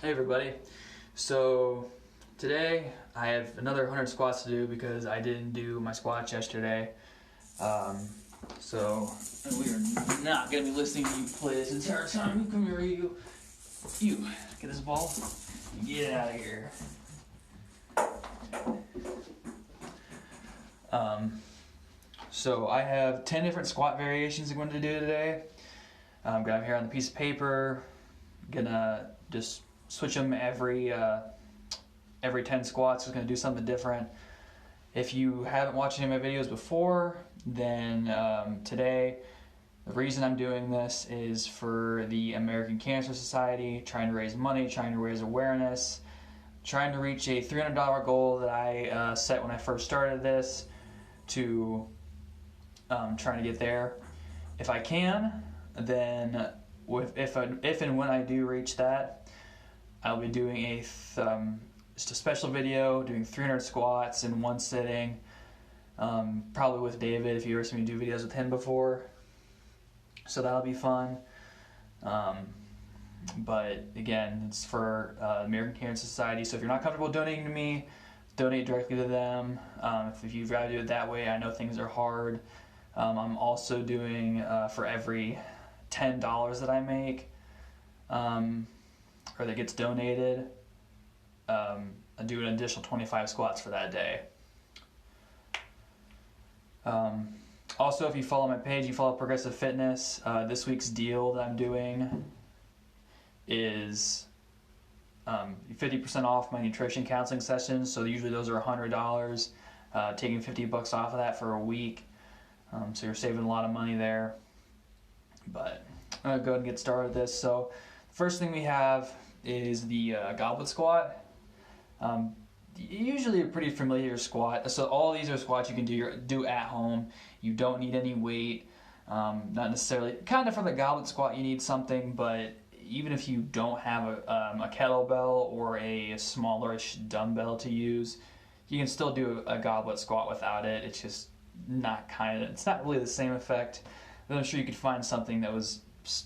Hey everybody. So today I have another 100 squats to do because I didn't do my squats yesterday. So we are not going to be listening to you play this entire time. You come here, you get this ball. Get out of here. So I have 10 different squat variations I'm going to do today. Got them here on the piece of paper. Gonna just switch them every 10 squats. It's gonna do something different. If you haven't watched any of my videos before, then today the reason I'm doing this is for the American Cancer Society, trying to raise money, trying to raise awareness, trying to reach a $300 goal that I set when I first started this, to trying to get there. If I can, then if and when I do reach that, I'll be doing just a special video doing 300 squats in one sitting, probably with David, if you ever seen me do videos with him before. So that'll be fun. But again, it's for the American Cancer Society. So if you're not comfortable donating to me, donate directly to them. If you'd rather do it that way, I know things are hard. I'm also doing for every $10 that I make, or that gets donated, I do an additional 25 squats for that day. Also, if you follow my page, you follow Progressive Fitness, this week's deal that I'm doing is 50% off my nutrition counseling sessions. So usually those are $100, taking $50 off of that for a week. So you're saving a lot of money there. But I'm going to go ahead and get started with this. So the first thing we have is the goblet squat. Usually a pretty familiar squat. So all these are squats you can do at home. You don't need any weight. Not necessarily, kind of for the goblet squat you need something, but even if you don't have a kettlebell or a smallerish dumbbell to use, you can still do a goblet squat without it. It's just it's not really the same effect. But I'm sure you could find something that was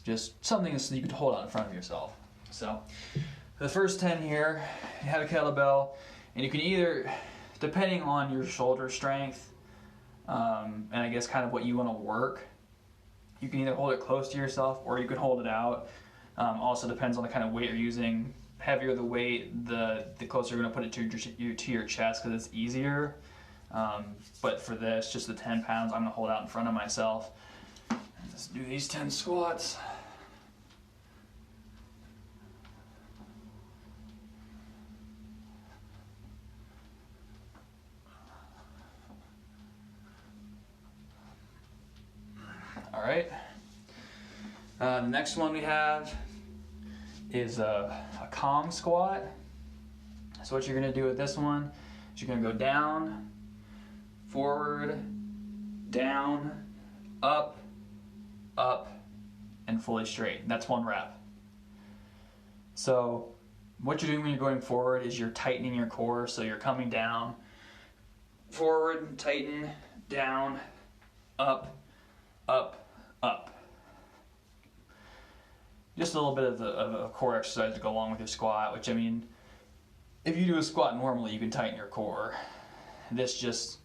just something so you could hold out in front of yourself. So the first 10 here, you have a kettlebell, and you can either, depending on your shoulder strength, and I guess kind of what you want to work, you can either hold it close to yourself or you can hold it out. Also depends on the kind of weight you're using. Heavier the weight, the closer you're going to put it to your chest, because it's easier. But for this, just the 10 pounds, I'm going to hold out in front of myself. Let's do these 10 squats. All right. The next one we have is a Kong squat. So what you're going to do with this one is you're going to go down, forward, down, up, and fully straight. That's one rep. So what you're doing when you're going forward is you're tightening your core. So you're coming down, forward, tighten, down, up, up. Just a little bit of a core exercise to go along with your squat, which, I mean, if you do a squat normally, you can tighten your core. This just,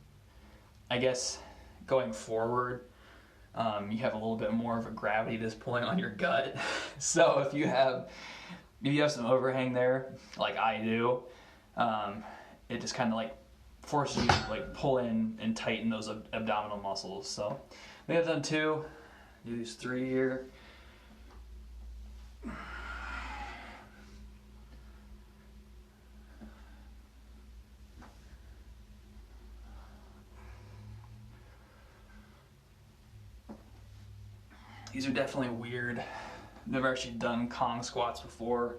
I guess, going forward, you have a little bit more of a gravity that's pulling on your gut. So if you have some overhang there, like I do, it just kind of like forces you to like pull in and tighten those abdominal muscles. So we have done 2. Do these 3 here. These are definitely weird. Never actually done Kong squats before.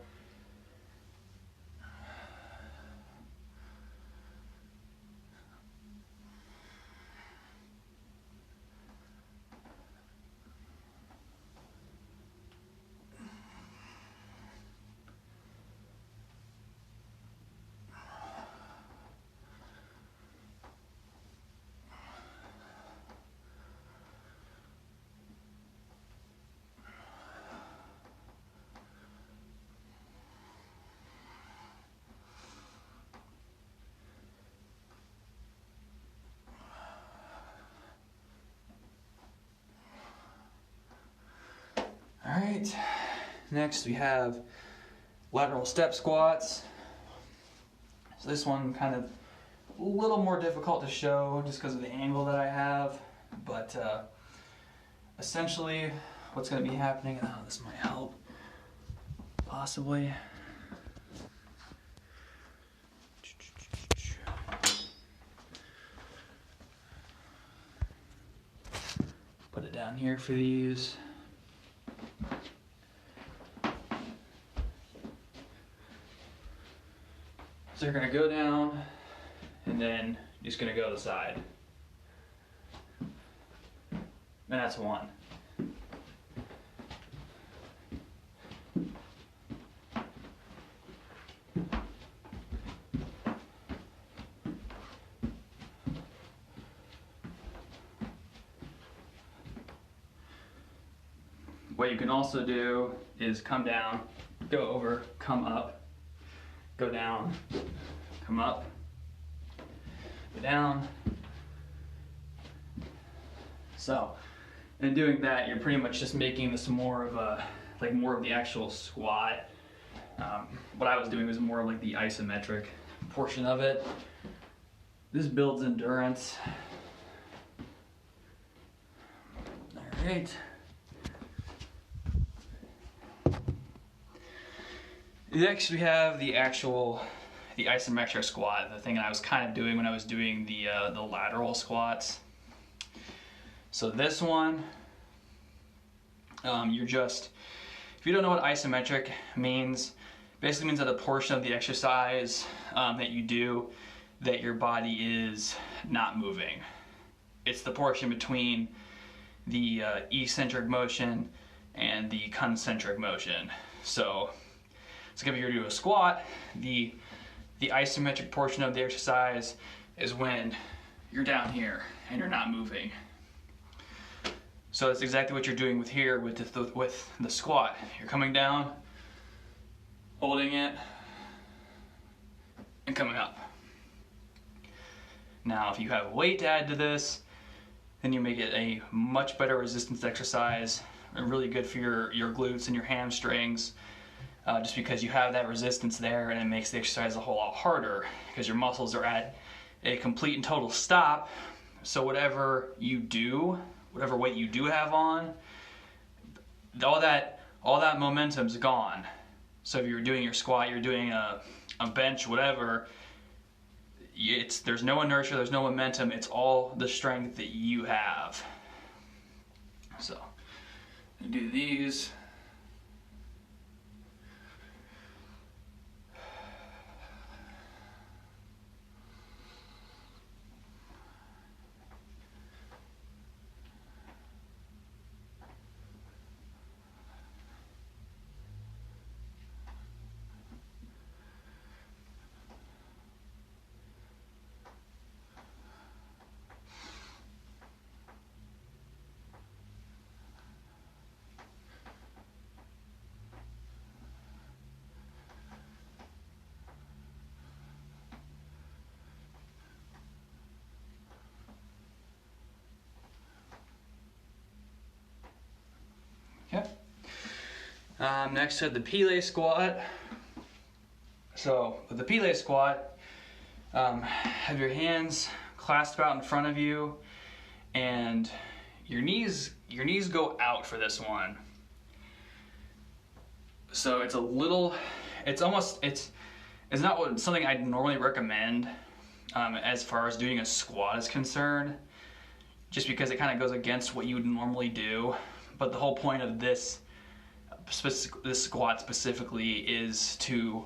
Next we have lateral step squats. So this one kind of a little more difficult to show just because of the angle that I have, but essentially what's going to be happening, and this might help possibly. Put it down here for these. So you're going to go down, and then you're just going to go to the side. And that's one. What you can also do is come down, go over, come up, go down, come up, go down. So, in doing that, you're pretty much just making this more of a, like more of the actual squat. What I was doing was more of like the isometric portion of it. This builds endurance. All right. Next we have the isometric squat, the thing I was kind of doing when I was doing the lateral squats. So this one, you're just, if you don't know what isometric means, basically means that a portion of the exercise that you do that your body is not moving. It's the portion between the eccentric motion and the concentric motion. So if you're doing a squat, the isometric portion of the exercise is when you're down here and you're not moving. So that's exactly what you're doing with here with the squat. You're coming down, holding it, and coming up. Now, if you have weight to add to this, then you make it a much better resistance exercise and really good for your glutes and your hamstrings. Just because you have that resistance there, and it makes the exercise a whole lot harder because your muscles are at a complete and total stop. So whatever you do, whatever weight you do have on, all that momentum's gone. So if you're doing your squat, you're doing a bench, whatever, there's no inertia, there's no momentum, it's all the strength that you have. So do these. Okay. Next to the Pele squat. So with the Pele squat, have your hands clasped out in front of you, and your knees go out for this one. So it's not something I'd normally recommend as far as doing a squat is concerned, just because it kind of goes against what you would normally do. But the whole point of this squat specifically is to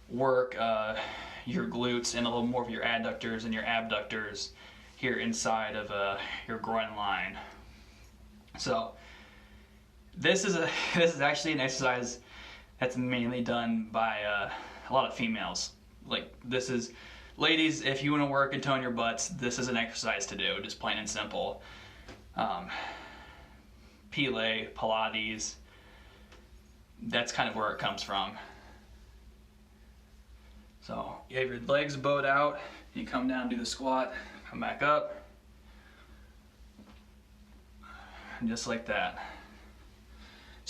work your glutes and a little more of your adductors and your abductors here inside of your groin line. So this is actually an exercise that's mainly done by a lot of females. Like, this is, ladies, if you want to work and tone your butts, this is an exercise to do, just plain and simple. Pele, Pilates, that's kind of where it comes from. So you have your legs bowed out, you come down, do the squat, come back up, and just like that.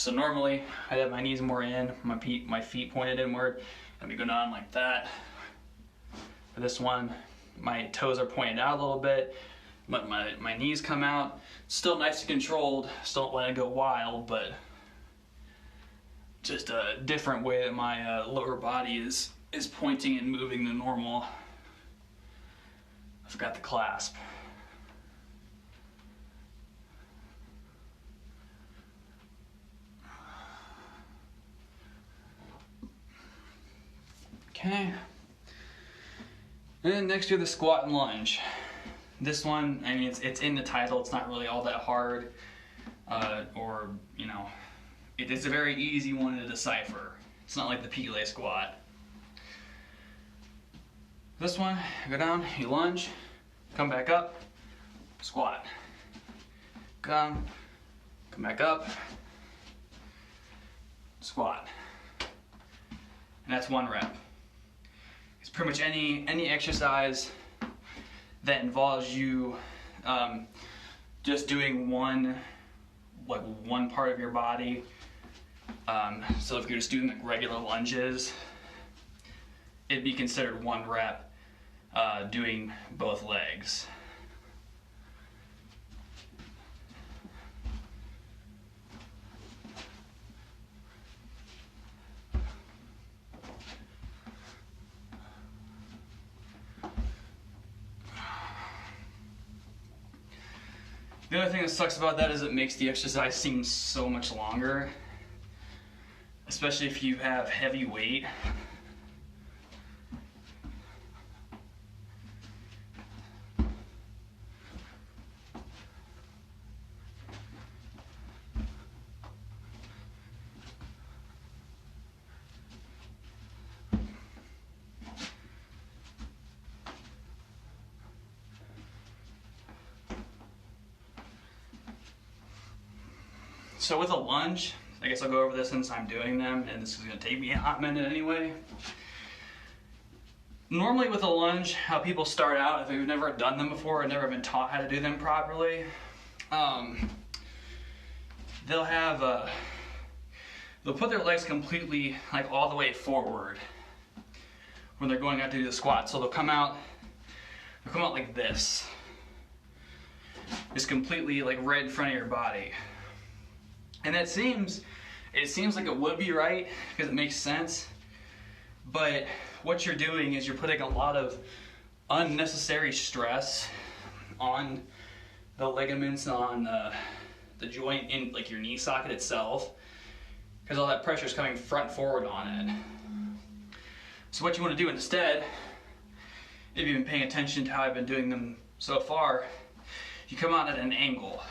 So normally I have my knees more in, my feet pointed inward. Let me go down like that. For this one, my toes are pointed out a little bit, but my knees come out. Still nice and controlled, still don't let it go wild, but just a different way that my lower body is pointing and moving than normal. I forgot the clasp. Okay. And then next we have the squat and lunge. This one, I mean, it's in the title. It's not really all that hard, or you know, it is a very easy one to decipher. It's not like the Pele squat. This one, go down, you lunge, come back up, squat. Come back up, squat. And that's 1 rep. It's pretty much any exercise that involves you just doing one part of your body. So if you're just doing like regular lunges, it'd be considered 1 rep doing both legs. The other thing that sucks about that is it makes the exercise seem so much longer, especially if you have heavy weight. So with a lunge, I guess I'll go over this since I'm doing them, and this is going to take me a hot minute anyway. Normally with a lunge, how people start out, if they've never done them before or never been taught how to do them properly, they'll put their legs completely like all the way forward when they're going out to do the squat. So they'll come out like this, just completely like right in front of your body. And it seems like it would be right because it makes sense, but what you're doing is you're putting a lot of unnecessary stress on the ligaments, on the joint in like your knee socket itself, because all that pressure is coming front forward on it. So what you want to do instead, if you've been paying attention to how I've been doing them so far, you come out at an angle.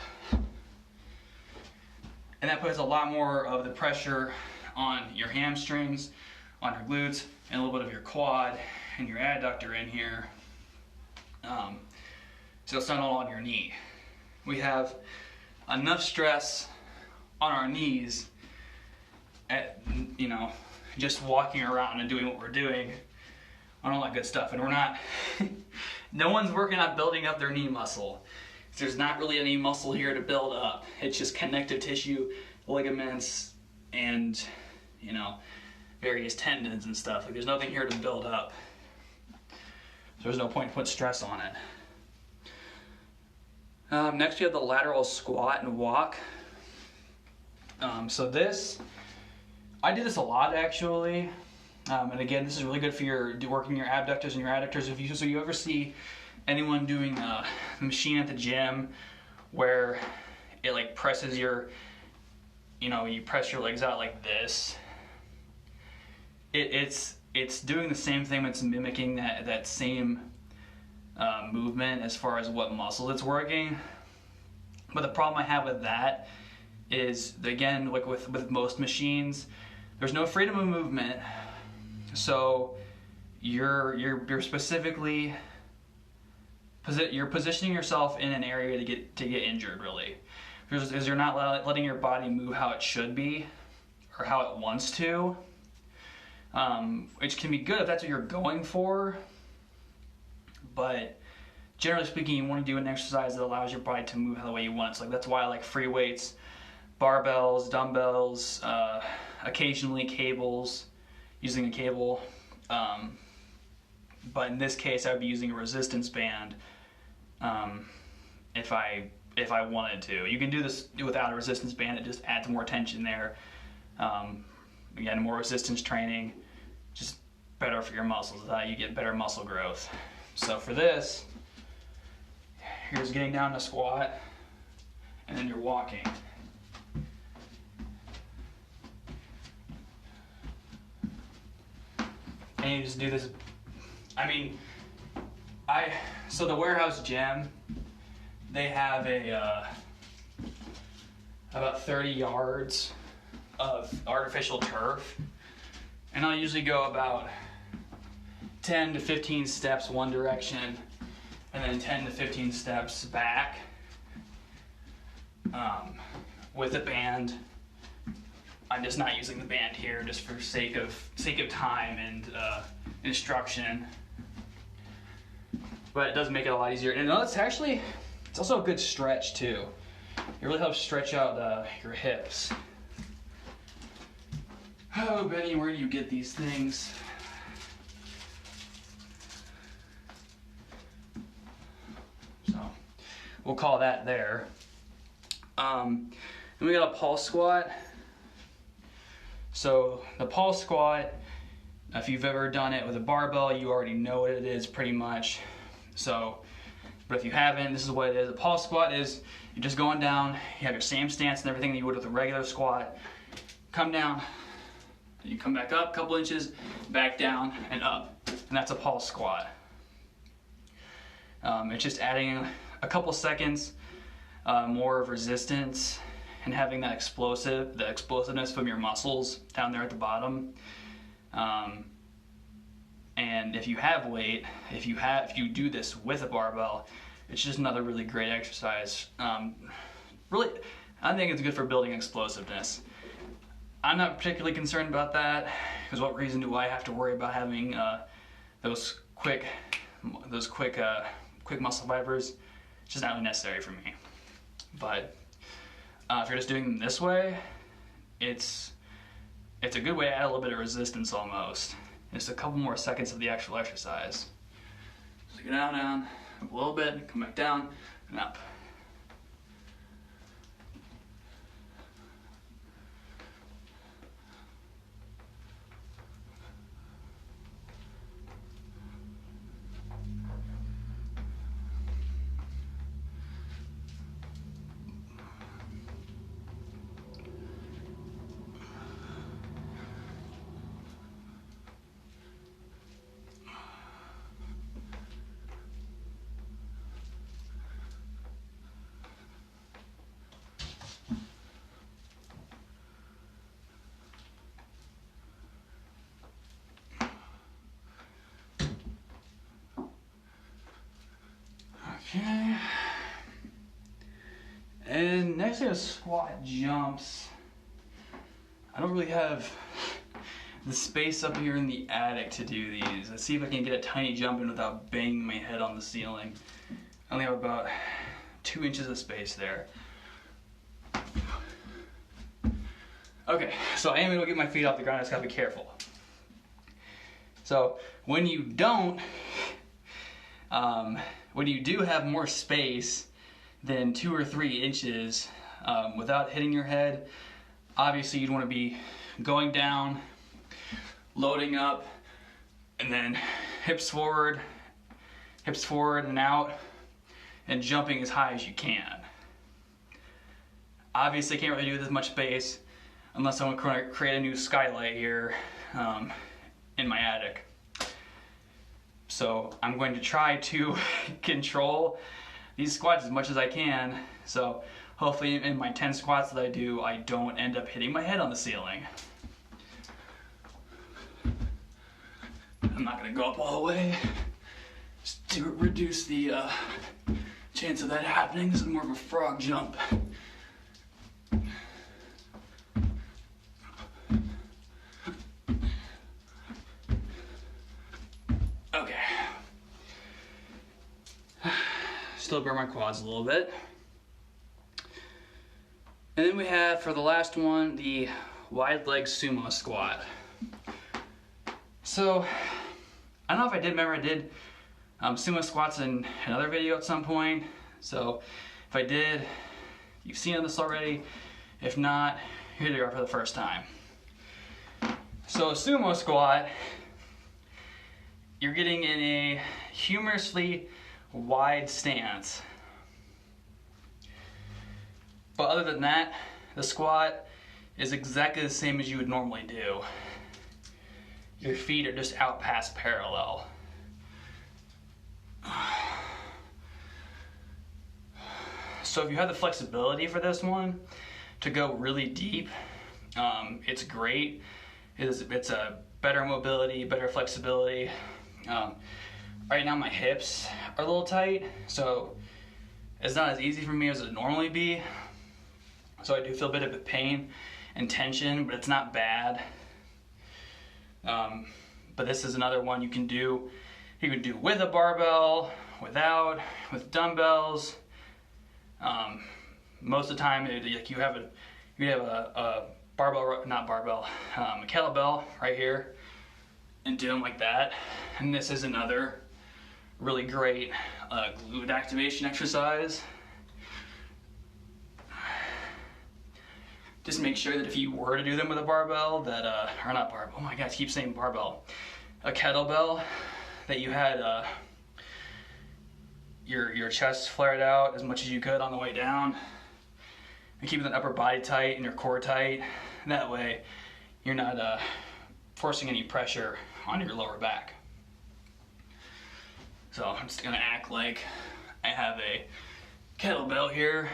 And that puts a lot more of the pressure on your hamstrings, on your glutes, and a little bit of your quad and your adductor in here. So it's not all on your knee. We have enough stress on our knees at, you know, just walking around and doing what we're doing on all that good stuff. And we're not, no one's working on building up their knee muscle. There's not really any muscle here to build up. It's just connective tissue, ligaments, and, you know, various tendons and stuff. Like, there's nothing here to build up. So there's no point to put stress on it. Next we have the lateral squat and walk. So this, I do this a lot actually. And again, this is really good for working your abductors and your adductors. So you ever see anyone doing a machine at the gym where it like presses your, you press your legs out like this. It's doing the same thing. It's mimicking that same movement as far as what muscle it's working. But the problem I have with that is, again, like with most machines, there's no freedom of movement. So you're specifically you're positioning yourself in an area to get injured, really, because you're not letting your body move how it should be or how it wants to, which can be good if that's what you're going for. But generally speaking, you want to do an exercise that allows your body to move the way you want. So like, that's why I like free weights, barbells, dumbbells, occasionally cables, using a cable. But in this case, I would be using a resistance band if I wanted to. You can do this without a resistance band. It just adds more tension there. Again, more resistance training, just better for your muscles. You get better muscle growth. So for this, here's getting down to squat, and then you're walking. And you just do this. I mean, so the warehouse gym, they have about 30 yards of artificial turf, and I'll usually go about 10 to 15 steps one direction, and then 10 to 15 steps back with a band. I'm just not using the band here just for sake of time and instruction. But it does make it a lot easier. And it's also a good stretch too. It really helps stretch out your hips. Oh, Benny, where do you get these things? So we'll call that there. Then we got a pulse squat. So the pulse squat, if you've ever done it with a barbell, you already know what it is pretty much. So, but if you haven't, this is what it is. A pulse squat is you're just going down, you have your same stance and everything that you would with a regular squat. Come down, you come back up a couple inches, back down and up. And that's a pulse squat. It's just adding a couple seconds more of resistance and having that explosiveness from your muscles down there at the bottom. And if you have weight, if you do this with a barbell, it's just another really great exercise. Really, I think it's good for building explosiveness. I'm not particularly concerned about that, because what reason do I have to worry about having those quick muscle fibers? It's just not really necessary for me. But if you're just doing them this way, it's a good way to add a little bit of resistance almost. Just a couple more seconds of the actual exercise. So go down, up a little bit, come back down, and up. Okay. And next we have squat jumps. I don't really have the space up here in the attic to do these. Let's see if I can get a tiny jump in without banging my head on the ceiling. I only have about 2 inches of space there. Okay, so I am able to get my feet off the ground. I just gotta be careful. So when you do have more space than 2 or 3 inches without hitting your head, obviously you'd want to be going down, loading up, and then hips forward and out, and jumping as high as you can. Obviously can't really do this much space unless I want to create a new skylight here in my attic. So I'm going to try to control these squats as much as I can. So hopefully in my 10 squats that I do, I don't end up hitting my head on the ceiling. I'm not gonna go up all the way, just to reduce the chance of that happening. This is more of a frog jump. Okay. Still burn my quads a little bit. And then we have, for the last one, the wide leg sumo squat. So, I don't know if I did sumo squats in another video at some point. So, if I did, you've seen this already. If not, here they are for the first time. So, a sumo squat, you're getting in a humorously wide stance. But other than that, the squat is exactly the same as you would normally do. Your feet are just out past parallel. So if you have the flexibility for this one to go really deep, it's great. It's a better mobility, better flexibility. Right now my hips are a little tight, so it's not as easy for me as it would normally be. So I do feel a bit of pain and tension, but it's not bad. But this is another one you can do. You can do with a barbell, without, with dumbbells. Most of the time, you have a barbell, not barbell, a kettlebell right here, and do them like that. And this is another really great glute activation exercise. Just make sure that if you were to do them with a barbell, that, or not barbell, oh my god, I keep saying barbell, a kettlebell, that you had your chest flared out as much as you could on the way down, and keeping the upper body tight and your core tight. That way, you're not forcing any pressure on your lower back. So I'm just gonna act like I have a kettlebell here.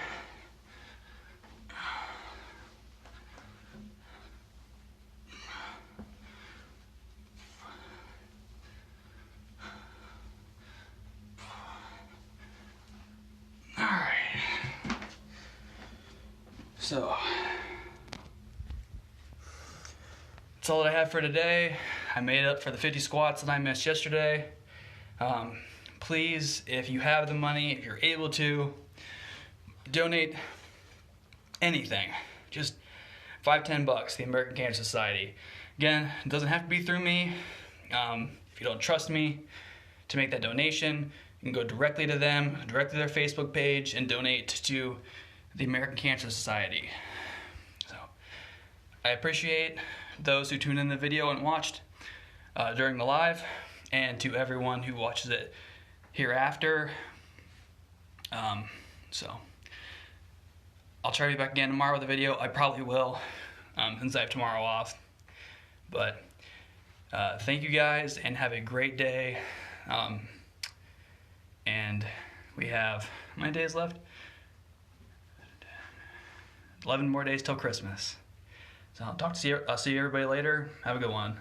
So, that's all that I have for today. I made up for the 50 squats that I missed yesterday. Please, if you have the money, if you're able to, donate anything. Just $5-10, the American Cancer Society. Again, it doesn't have to be through me. If you don't trust me to make that donation, you can go directly to them, directly to their Facebook page, and donate to the American Cancer Society. So, I appreciate those who tuned in the video and watched during the live, and to everyone who watches it hereafter. So, I'll try to be back again tomorrow with a video. I probably will, since I have tomorrow off. But thank you guys, and have a great day. And we have, how many days left? 11 more days till Christmas. So I'll see everybody later. Have a good one.